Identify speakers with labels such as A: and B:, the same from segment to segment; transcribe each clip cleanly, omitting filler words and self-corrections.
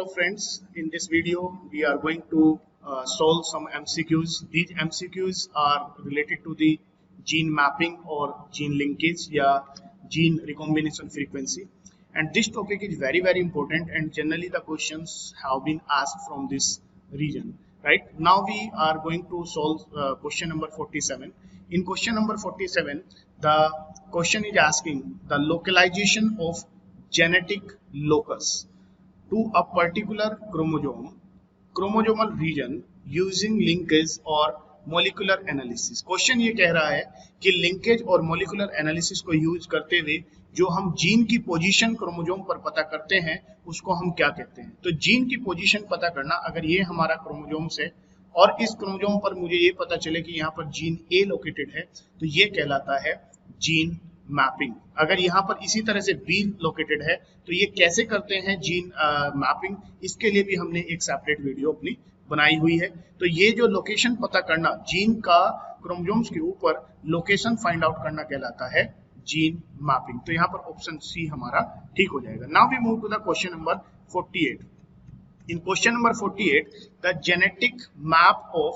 A: hello friends. In this video, we are going to solve some MCQs. These MCQs are related to the gene mapping or gene linkage या gene recombination frequency. And this topic is very important and generally the questions have been asked from this region. Right now we are going to solve question number 47. In question number 47, the question is asking the localization of genetic locus to a particular chromosomal region using linkage और molecular analysis. Question ये कह रहा है कि linkage और molecular analysis को use करते हुए जो हम जीन की पोजीशन क्रोमोसोम पर पता करते हैं उसको हम क्या कहते हैं. तो जीन की पोजीशन पता करना, अगर ये हमारा क्रोमोसोम्स है और इस क्रोमोसोम पर मुझे ये पता चले कि यहाँ पर जीन ए लोकेटेड है तो ये कहलाता है जीन मैपिंग. अगर यहाँ पर इसी तरह से बी लोकेटेड है तो ये कैसे करते हैं जीन मैपिंग, इसके लिए भी हमने एक सेपरेट वीडियो अपनी बनाई हुई है. तो ये जो लोकेशन पता करना, जीन का क्रोमोसोम्स के ऊपर लोकेशन फाइंड आउट करना कहलाता है जीन मैपिंग. तो यहाँ पर ऑप्शन सी हमारा ठीक हो जाएगा. Now we move to the question number 48. In question number 48, the genetic map of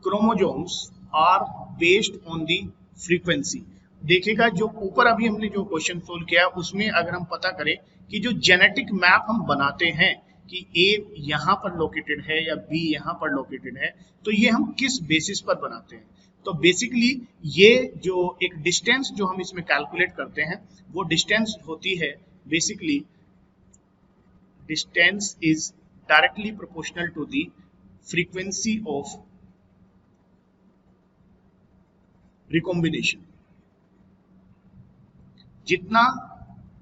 A: chromosomes are based on the frequency. देखिएगा जो ऊपर अभी हमने जो क्वेश्चन सोल्व किया उसमें अगर हम पता करें कि जो जेनेटिक मैप हम बनाते हैं कि ए यहाँ पर लोकेटेड है या बी यहाँ पर लोकेटेड है, तो ये हम किस बेसिस पर बनाते हैं. तो बेसिकली ये जो एक डिस्टेंस जो हम इसमें कैलकुलेट करते हैं वो डिस्टेंस होती है, basically distance is directly proportional to the frequency of recombination. जितना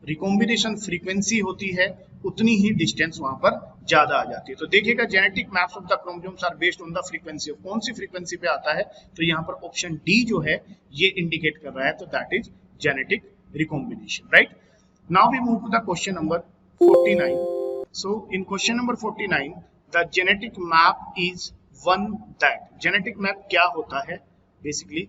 A: रिकॉम्बिनेशन फ्रीक्वेंसी होती है उतनी ही डिस्टेंस वहां पर ज्यादा आ जाती है. तो देखिएगा genetic maps of the chromosomes are based on the frequency. कौन सी फ्रीक्वेंसी पे आता है तो यहाँ पर ऑप्शन डी जो है ये इंडिकेट कर रहा है, तो that is genetic recombination. Right now we move to the question number 49. So in question number 49, the genetic map is one that. genetic map क्या होता है? Basically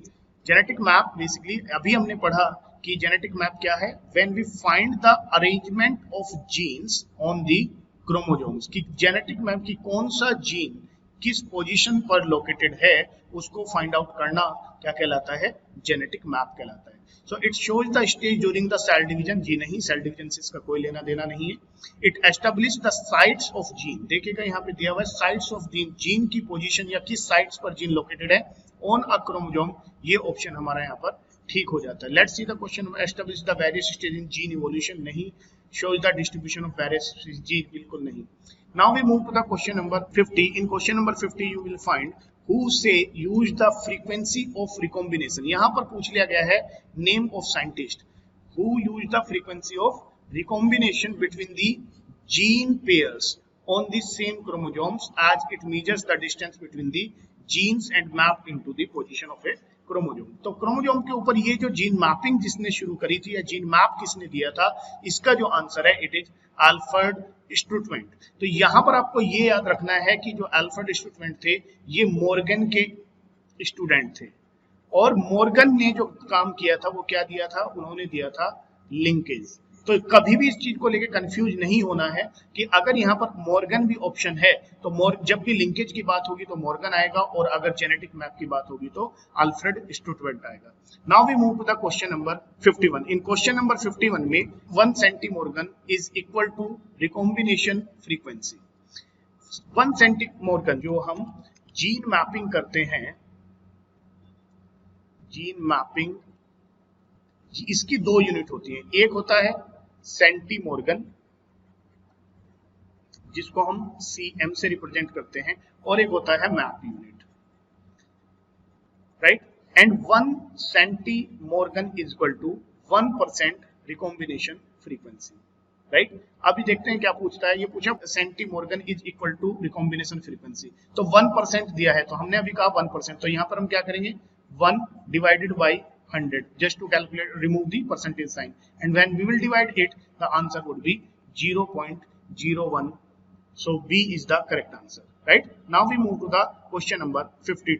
A: genetic map basically अभी हमने पढ़ा कि genetic map क्या है. When we find the arrangement of genes on the chromosomes, कि genetic map की कौन सा जीन किस पोजीशन पर लोकेटेड है उसको फाइंड आउट करना क्या कहलाता है? जेनेटिक मैप कहलाता है. So it shows the stage during the cell division. जी नहीं, सेल डिवीजन से इसका कोई लेना देना नहीं है. It establish the sites of gene. देखिएगा यहाँ पे दिया हुआ है साइट्स ऑफ जीन, जीन की पोजीशन या किस साइट्स पर जीन लोकेटेड है ऑन अ क्रोमोसोम. ये ऑप्शन हमारा यहाँ पर ठीक हो जाता है. Let's see the question. Establish the various stage in gene evolution, नहीं. Shows the distribution of various gene, बिल्कुल नहीं. Now we move to the question number 50. In question number 50 you will find who say use the frequency of recombination. यहाँ पर पूछ लिया गया है name of scientist who use the frequency of recombination between the gene pairs on the same chromosomes as it measures the distance between the genes and mapped into the position of a chromosome. तो chromosome के ऊपर ये जो gene mapping जिसने शुरू करी थी या जीन मैप किसने दिया था, इसका जो आंसर है इट इज अल्फ्रेड स्टुटमेंट. तो यहाँ पर आपको ये याद रखना है कि जो अल्फ्रेड स्टुटमेंट थे ये मॉर्गन के स्टूडेंट थे और मॉर्गन ने जो काम किया था वो क्या दिया था, उन्होंने दिया था लिंकेज. तो कभी भी इस चीज को लेकर कंफ्यूज नहीं होना है कि अगर यहाँ पर मॉर्गन भी ऑप्शन है तो जब भी लिंकेज की बात होगी तो मॉर्गन आएगा और अगर जेनेटिक मैप की बात होगी तो अल्फ्रेड स्टुटमेंट आएगा. Now we move to the question number 51. In question number 51 में 1 centimorgan is equal to recombination frequency. 1 centimorgan जो हम जीन मैपिंग करते हैं, जीन मैपिंग इसकी 2 यूनिट होती है. एक होता है सेंटीमॉर्गन जिसको हम सीएम से रिप्रेजेंट करते हैं और एक होता है map unit. Right and 1 centimorgan is equal to 1% recombination frequency. Right अभी देखते हैं क्या पूछता है. ये पूछा centimorgan is equal to recombination frequency, तो 1% दिया है तो हमने अभी कहा 1%. तो यहाँ पर हम क्या करेंगे 1 divided by 100 just to calculate, remove the percentage sign, and when we will divide it the answer would be 0.01. So B is the correct answer. Right now we move to the question number 52.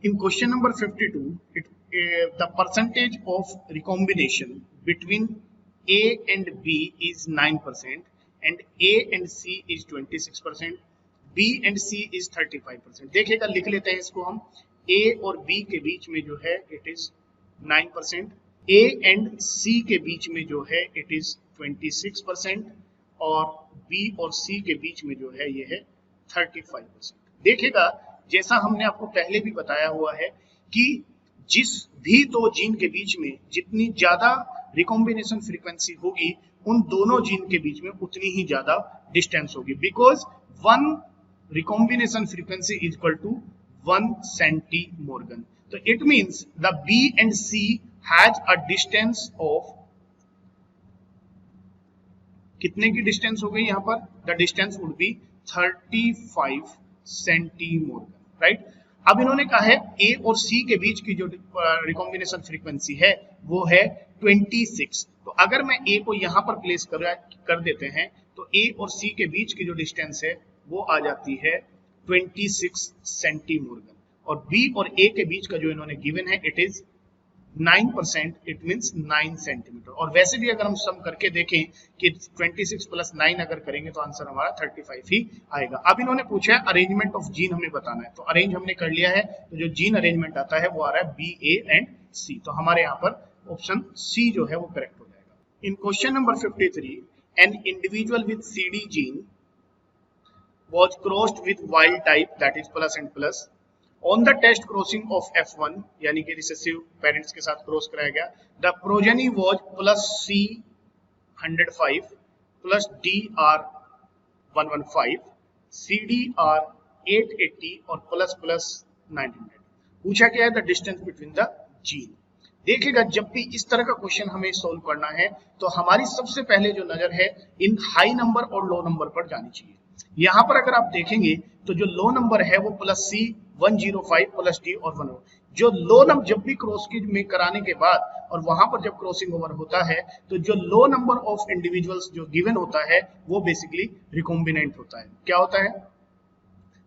A: In question number 52 the percentage of recombination between A and B is 9% and A and C is 26%, B and C is 35%। देखिएगा, लिख लेते हैं इसको हम। A और B के बीच में जो है it is 9%, A and C के बीच में जो है इट इज 26%, और B और C के बीच में जो है ये है 35%। देखिएगा, जैसा हमने आपको पहले भी बताया हुआ है कि जिस भी दो जीन के बीच में जितनी ज्यादा रिकॉम्बिनेशन फ्रीक्वेंसी होगी, उन दोनों जीन के बीच में उतनी ही ज्यादा डिस्टेंस होगी, because one recombination frequency is equal to 1 centimorgan. तो it means the B and C has a distance of, कितने की डिस्टेंस हो गई यहां पर? The distance would be 35 centimorgan, right. अब इन्होंने कहा है A और C के बीच की जो रिकॉम्बिनेशन फ्रीक्वेंसी है वो है 26। तो अगर मैं A को यहां पर प्लेस कर देते हैं तो A और C के बीच की जो डिस्टेंस है वो आ जाती है 26 सेंटीमोर्गन, और B और A के बीच का जो इन्होंने गिवन है it is 9%, it means 9 centimetre. और वैसे भी अगर हम सम करके देखें कि 26 प्लस 9 अगर करेंगे तो आंसर हमारा 35 ही आएगा। अब इन्होंने पूछा है अरेंजमेंट ऑफ जीन हमें बताना है, तो अरेंज हमने कर लिया है। तो जो जीन अरेंजमेंट आता है वो आ रहा है B, A एंड C। तो हमारे यहाँ पर ऑप्शन C जो है वो करेक्ट हो जाएगा। In question number 53, an individual with CD gene was crossed with wild type, that is plus and plus, on the test crossing of F1 यानी कि रिसेसिव पेरेंट्स के साथ क्रॉस कराया गया, the progeny was plus C 105 plus DR 115 CDR 880 और plus plus 900। पूछा गया है the distance between the gene. देखिएगा, जब भी इस तरह का क्वेश्चन हमें सोल्व करना है तो हमारी सबसे पहले जो नजर है इन हाई नंबर और लो नंबर पर जानी चाहिए। यहां पर अगर आप देखेंगे तो जो लो नंबर है वो प्लस C 105 प्लस D और 1। जो लो नंबर जब भी क्रॉस में कराने के बाद और वहां पर जब क्रॉसिंग ओवर होता है तो जो लो नंबर ऑफ इंडिविजुअल्स जो गिवन होता है वो बेसिकली रिकॉम्बिनेंट होता है। क्या होता है?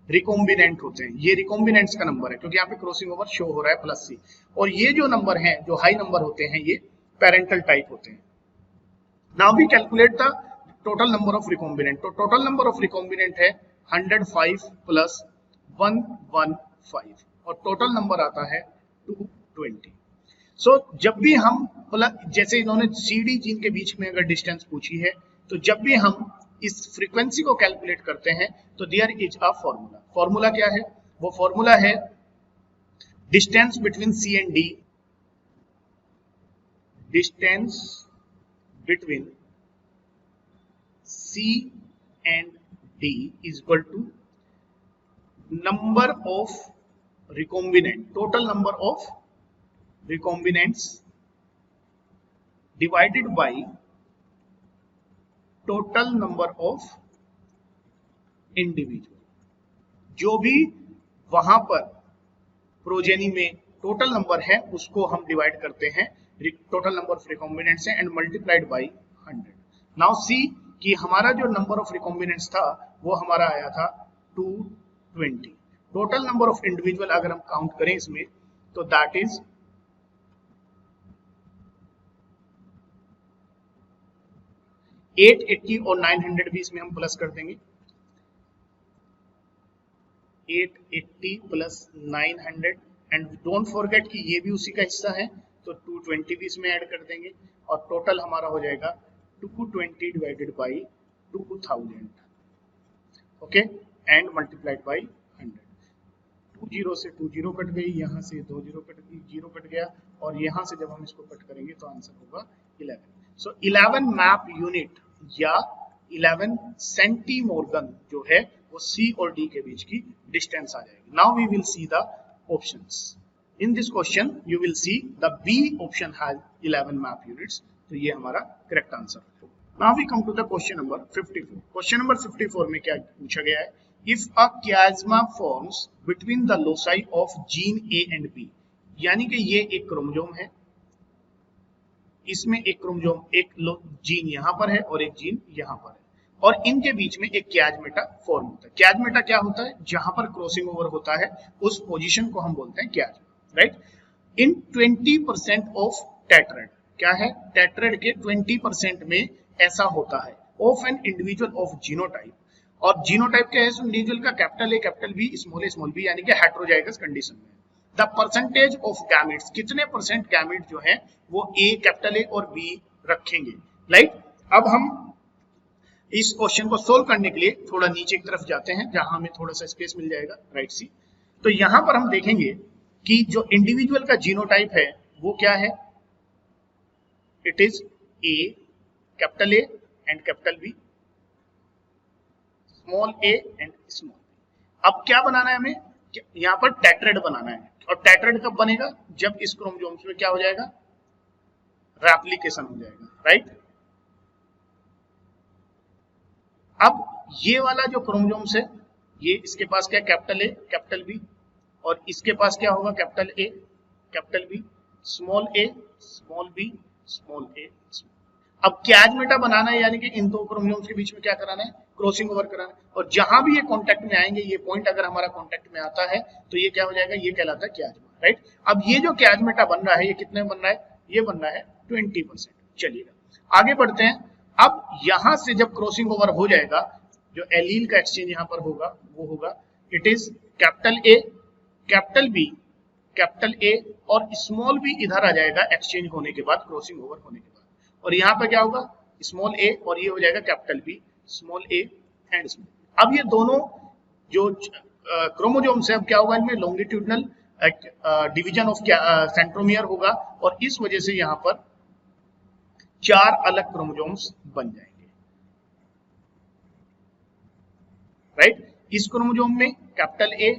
A: रिकॉम्बिनेंट होते हैं। ये रिकॉम्बिनेंट्स का नंबर है क्योंकि यहाँ पे क्रॉसिंग ओवर शो हो रहा है प्लस C। और ये जो नंबर हैं जो हाई नंबर होते हैं ये पेरेंटल टाइप होते हैं। Now we calculate the total number of recombinant. तो टोटल नंबर ऑफ रिकॉम्बिनेंट है 105 प्लस 115 और टोटल नंबर आता है 220। सो जब भी हम जैसे इन्होंने CD जीन के बीच में अगर डिस्टेंस पूछी है तो जब भी हम इस फ्रीक्वेंसी को कैलकुलेट करते हैं तो there is a formula. Formula क्या है? वो फॉर्मूला है distance between C and D, distance between C and D is equal to number of recombinant, total number of recombinants divided by total number of individual। जो भी वहां पर progeny में total number है उसको हम डिवाइड करते हैं टोटल नंबर ऑफ रिकॉम्बिनेंट्स से and multiplied by 100। Now see कि हमारा जो नंबर ऑफ रिकॉम्बिनेंट्स था वो हमारा आया था 220। टोटल नंबर ऑफ इंडिविजुअल अगर हम काउंट करें इसमें तो दैट इज 880 और 900 भी इसमें हम प्लस कर देंगे। 880 प्लस 900 एंड डोंट फॉरगेट कि ये भी उसी का हिस्सा है तो 220 भी इसमें ऐड कर देंगे और टोटल हमारा हो जाएगा 220 divided by 2000, okay, and multiplied by 100। 20 से 20 कट गई, यहाँ से 20 कट गई, 0 कट गया और यहाँ से जब हम इसको कट करेंगे तो आंसर होगा 11। सो 11 मैप यूनिट या 11 सेंटीमोर्गन जो है वो C और D के बीच की डिस्टेंस आ जाएगी। Now we will see the options. In this question you will see the B option has 11 map units, तो ये हमारा करेक्ट आंसर है। Now we come to the question number 54। Question number 54 में क्या पूछा गया है? If a chiasma forms between the loci of gene A and B, यानी कि ये एक क्रोमोसोम है, इसमें एक क्रोमोसोम एक जीन यहाँ पर है और एक जीन यहाँ पर है और इनके बीच में एक chiasmata फॉर्म होता है। chiasmata क्या होता है? जहां पर क्रॉसिंग ओवर होता है उस पोजीशन को हम बोलते हैं chiasma, right. In 20% of tetrad, क्या है? टेट्राड के 20% में ऐसा होता है of an individual of genotype, और जीनोटाइप क्या है इंडिविजुअल का, capital A capital B small B, यानी कि हेटेरोजाइगस कंडीशन में। द परसेंटेज ऑफ गैमेट्स, कितने परसेंट गैमेट जो है वो कैपिटल ए और बी रखेंगे, राइट। अब हम इस क्वेश्चन को सोल्व करने के लिए थोड़ा नीचे की तरफ जाते हैं जहां हमें थोड़ा सा स्पेस मिल जाएगा, राइट सी। तो यहां पर हम देखेंगे कि जो इंडिविजुअल का जीनोटाइप है वो क्या है, it is a capital A and capital B, small A and small B. अब क्या बनाना है हमें, यहां पर टेट्राहेड बनाना है, और टेट्राहेड कब बनेगा, जब इस क्रोमोसोम्स में क्या हो जाएगा, रेप्लिकेशन हो जाएगा, राइट। अब ये वाला जो क्रोमोसोम्स है, ये इसके पास क्या, कैपिटल ए कैपिटल बी, और इसके पास क्या होगा, capital A capital B, small A small B small A. अब कैजमेटा बनाना है, यानी कि इन दो क्रोमोसोम्स के बीच में क्या कराना है, क्रॉसिंग ओवर कराना है, और जहां भी ये कांटेक्ट में आएंगे, ये पॉइंट अगर हमारा कांटेक्ट में आता है तो ये क्या हो जाएगा, ये कहलाता है कैजमा, राइट। अब ये जो कैजमेटा बन रहा है, ये कितने बन रहा है, ये बन रहा है 20%। चलिएगा आगे बढ़ते हैं। अब यहां से जब क्रॉसिंग ओवर हो जाएगा, जो एलील का एक्सचेंज यहां पर होगा वो होगा, it is capital A capital B capital A और स्मॉल बी इधर आ जाएगा एक्सचेंज होने के बाद, क्रॉसिंग ओवर होने के बाद, और यहां पर क्या होगा, स्मॉल ए और ये हो जाएगा capital B, small A and small. अब ये दोनों जो क्रोमोसोम्स है, अब क्या होगा, इनमें लॉन्गिट्यूडनल डिवीजन ऑफ सेंट्रोमियर होगा, और इस वजह से यहां पर 4 अलग क्रोमोसोम्स बन जाएंगे, राइट। इस क्रोमोसोम में capital A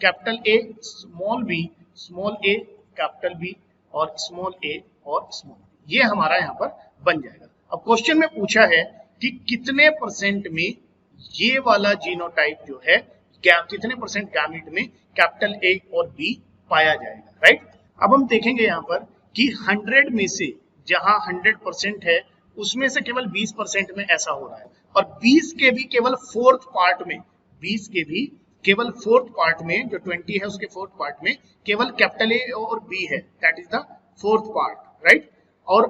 A: capital A small A capital B और स्मॉल ए और स्मॉल बी, ये हमारा यहां पर बन जाएगा। अब क्वेश्चन में पूछा है कि कितने परसेंट में ये वाला जीनोटाइप जो है, कितने परसेंट गैमेट में कैपिटल ए और बी पाया जाएगा, राइट। अब हम देखेंगे यहां पर कि 100 में से जहां 100% है, उसमें से केवल 20% में ऐसा हो रहा है, और 20 के भी केवल फोर्थ पार्ट में, 20 के भी केवल फोर्थ पार्ट में, जो 20 है उसके फोर्थ पार्ट में केवल कैपिटल ए और बी है, that is the fourth part, right. और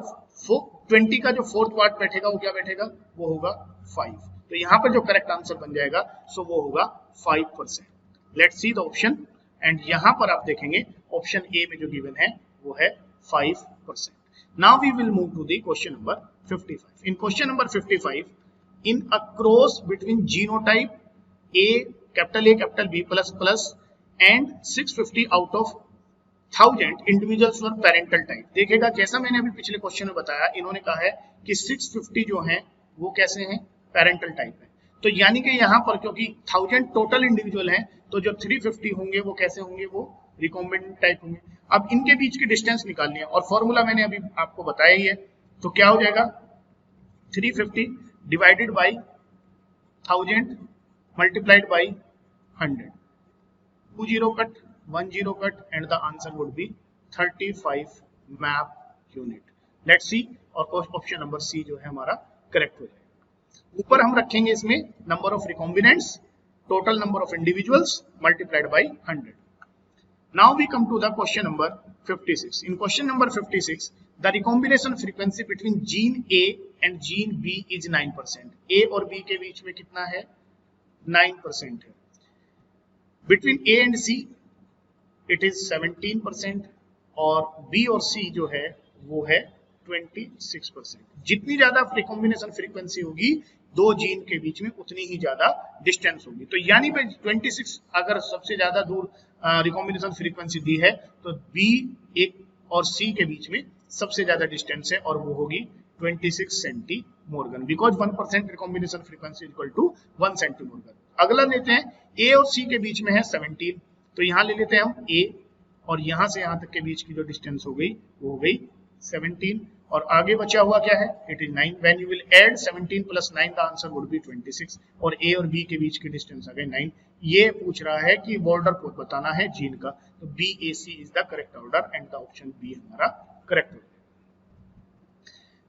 A: 20 का जो फोर्थ पार्ट बैठेगा वो क्या बैठेगा, वो होगा 5। तो यहां पर जो करेक्ट आंसर बन जाएगा सो वो होगा 5%। Let's see the option, and यहां पर आप देखेंगे ऑप्शन ए में जो गिवन है वो है 5%। Now we will move to the question number 55। In question number 55, in a cross between genotype A capital B plus plus and 650 out of 1000 individuals were parental type. देखिएगा जैसा मैंने अभी पिछले क्वेश्चन में बताया, इन्होंने कहा है कि 650 जो हैं वो कैसे हैं, पेरेंटल टाइप है। तो यानी कि यहाँ पर क्योंकि 1000 टोटल इंडिविजुअल हैं, तो जो 350 होंगे वो कैसे होंगे, वो रिकॉम्बिनेंट टाइप होंगे। अब इनके बीच की डिस्टेंस निकालनी है, और फॉर्मूला मैंने अभी आपको बताया ही है। तो क्या हो जाएगा, 350 divided by 1000 multiplied by 100, 2 0 cut 1 0 cut, and the answer would be 35 map unit. Let's see, और ऑप्शन नंबर सी जो है हमारा करेक्ट हो जाएगा। ऊपर हम रखेंगे इसमें number of recombinants, total number of individuals multiplied by 100। Now we come to the question number 56। In question number 56, the recombination frequency between gene A and gene B is 9%। A और B के बीच में कितना है, 9% है। Between A and C it is 17%, और B और सी जो है वो है 26%। जितनी ज्यादा रिकॉम्बिनेशन फ्रीक्वेंसी होगी दो जीन के बीच में, उतनी ही ज्यादा डिस्टेंस होगी। तो यानी पे 26 अगर सबसे ज्यादा दूर रिकॉम्बिनेशन फ्रीक्वेंसी दी है, तो बी एक और सी के बीच में सबसे ज्यादा डिस्टेंस है, और वो होगी 26 centimorgan, because 1% recombination frequency equal to 1 centimorgan. अगला लेते हैं, ए और सी के बीच में है 17, तो यहां ले लेते हैं हम ए, और यहां से यहां तक के बीच की जो डिस्टेंस हो गई वो हो गई 17, और आगे बचा हुआ क्या है, it is 9। When you will add 17 plus 9 the answer would be 26, और ए और बी के बीच की डिस्टेंस आ गई 9। ये पूछ रहा है कि बॉर्डर को बताना है जीन का, तो B A C is the correct order, and the option B हमारा correct order.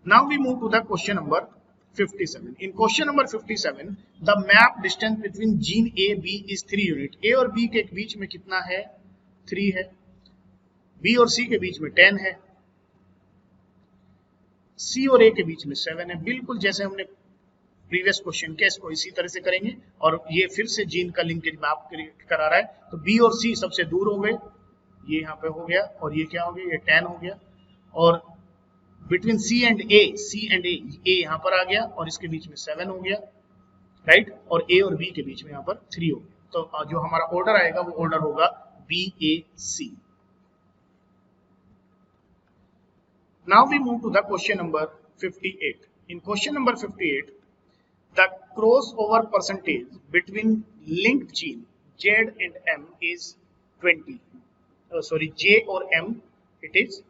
A: Now we move to the question number 57. In question number 57, the map distance between gene A, B is 3 unit. A और B के बीच में कितना है, 3 है। B और C के बीच में 10 है। सी और ए के बीच में 7 है। बिल्कुल जैसे हमने प्रीवियस क्वेश्चन के इसको इसी तरह से करेंगे और ये फिर से जीन का लिंकेज मैप करा रहा है। तो बी और सी सबसे दूर हो गए, ये यहाँ पे हो गया, और ये क्या हो गया, ये 10 हो गया। और बिटवीन सी एंड ए यहाँ पर आ गया और इसके बीच में 7 हो गया, राइट। और ए और बी के बीच में यहाँ पर 3 हो गया। तो जो हमारा ऑर्डर आएगा वो ऑर्डर होगा B A C. Now we move to the question number 58. In question number 58, the crossover percentage between linked gene Z and M is 20. J और M it is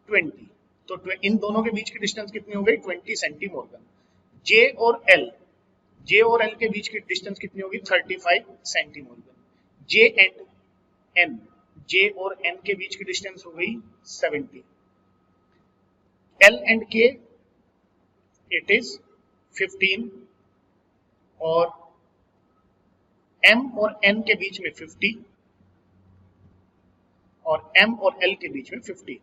A: 20. तो इन दोनों के बीच की डिस्टेंस कितनी हो गई, 20 सेंटीमोर्गन। J और L के बीच की डिस्टेंस कितनी होगी, 35 सेंटीमोर्गन। J और N के बीच की डिस्टेंस हो गई 70। L and K it is 15 और M और N के बीच में 50 और M और L के बीच में 50,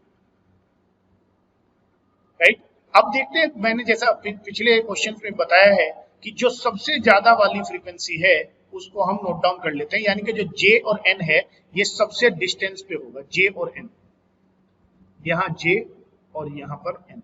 A: राइट। अब देखते हैं, मैंने जैसा पिछले क्वेश्चन में बताया है कि जो सबसे ज्यादा वाली फ्रीक्वेंसी है उसको हम नोट डाउन कर लेते हैं, यानी कि जो J और N है ये सबसे डिस्टेंस पे होगा, J और N, यहाँ J और यहाँ पर N,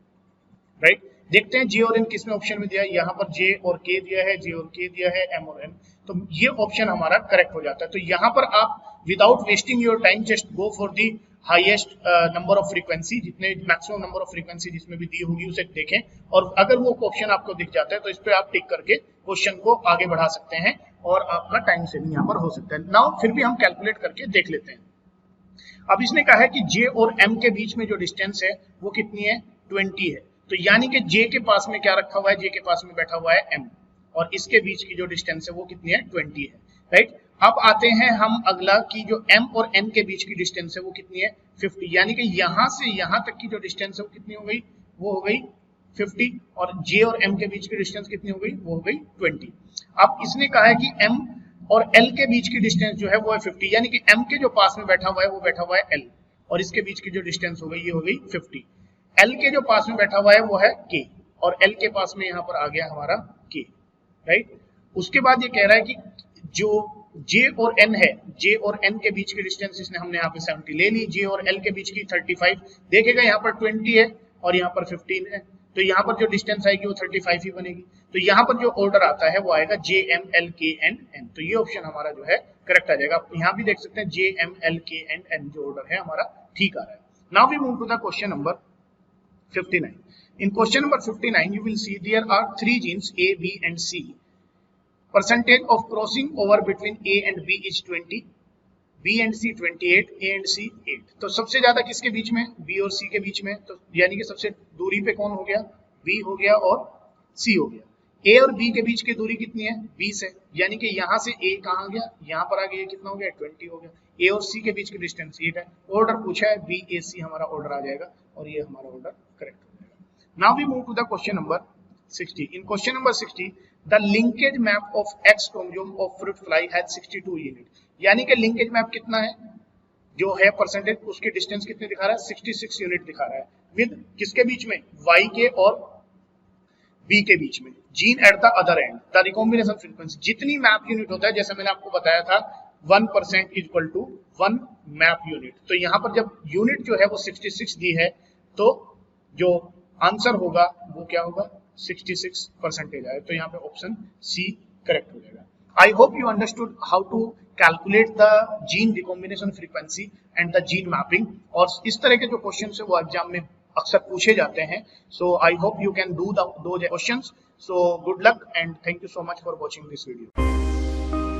A: राइट। देखते हैं J और N किसमें ऑप्शन में दिया है, यहाँ पर J और K दिया है, J और K दिया है, M और N, तो ये ऑप्शन हमारा करेक्ट हो जाता है। तो यहाँ पर आप without wasting your time just go for the highest number of frequency, जितने मैक्सिमम नंबर ऑफ फ्रीक्वेंसी जिसमें भी दी होगी उसे देखें, और अगर वो ऑप्शन आपको दिख जाता है तो इस पे आप टिक करके क्वेश्चन को आगे बढ़ा सकते हैं और आपका टाइम सेविंग यहाँ पर हो सकता है। नाउ फिर भी हम कैलकुलेट करके देख लेते हैं। अब इसने कहा है कि J और M के बीच में जो डिस्टेंस है वो कितनी है, 20 है। तो यानी कि J के पास में क्या रखा हुआ है, J के पास में बैठा हुआ है M, और इसके बीच की जो डिस्टेंस है वो कितनी है, 20 है, राइट। अब आते हैं हम अगला कि जो M और N के बीच की डिस्टेंस है वो कितनी है, 50, यानी कि यहां से यहां तक की जो डिस्टेंस है वो कितनी हो गई, वो हो गई 50, और J और M के बीच की डिस्टेंस कितनी हो गई, वो हो गई 20। अब इसने कहा है कि M और L के बीच की डिस्टेंस जो है वो है 50, यानी कि M के जो पास में बैठा हुआ है वो बैठा हुआ है L, और इसके बीच की जो डिस्टेंस हो गई ये हो गई 50। L के जो पास में बैठा हुआ है वो है K, और L के पास में यहाँ पर आ गया हमारा K, राइट। उसके बाद ये कह रहा है कि जो J और N है, J और N के बीच की डिस्टेंस इसने हमने यहाँ पे 70 ले ली, J और L के बीच की 35, देखेगा यहाँ पर 20 है और यहाँ पर 15 है, तो यहाँ पर जो डिस्टेंस आएगी वो 35 ही बनेगी। तो यहाँ पर जो ऑर्डर आता है वो आएगा J M L K N N, तो ये ऑप्शन हमारा जो है करेक्ट आ जाएगा। आप यहाँ भी देख सकते हैं J M L K N N जो ऑर्डर है हमारा ठीक आ रहा है। Now we move to the question number 59. In question number 59, you will see there are 3 genes A, B and C. Percentage of crossing over between A and B is 20, B and C 28, A and C 8. तो सबसे ज्यादा किसके बीच में, B और C के बीच में, तो यानी कि सबसे दूरी पे कौन हो गया, B हो गया और C हो गया। A और B के बीच की दूरी कितनी है, 20 है, यानी कि यहाँ से A कहाँ गया, यहाँ पर आ गया, कितना हो गया, 20 हो गया। A और C के बीच की डिस्टेंस 8 है। ऑर्डर पूछा है B A C, हमारा ऑर्डर आ जाएगा और ये हमारा ऑर्डर करेक्ट हो जाएगा। Now we move to the question number 60. In question number 60, the linkage map of X chromosome of fruit fly has 62 unit. यानी कि लिंकेज मैप कितना है, जो है परसेंटेज, उसकी डिस्टेंस कितनी दिखा रहा है, 66 यूनिट दिखा रहा है, विद किसके बीच में, Y के और B के बीच में। Gene at the other and, the recombination frequency, जितनी मैप यूनिट होता है, जैसे मैंने आपको बताया था 1% इक्वल टू 1 मैप यूनिट, तो यहाँ पर जब यूनिट जो है वो 66 दी है तो जो आंसर होगा वो क्या होगा, 66% आए, तो यहाँ पे ऑप्शन सी करेक्ट हो जाएगा। I hope you understood how to calculate the gene recombination frequency and the gene mapping, और इस तरह के जो क्वेश्चन है वो एग्जाम में अक्सर पूछे जाते हैं। So I hope you can do two questions. So good luck and thank you so much for watching this video.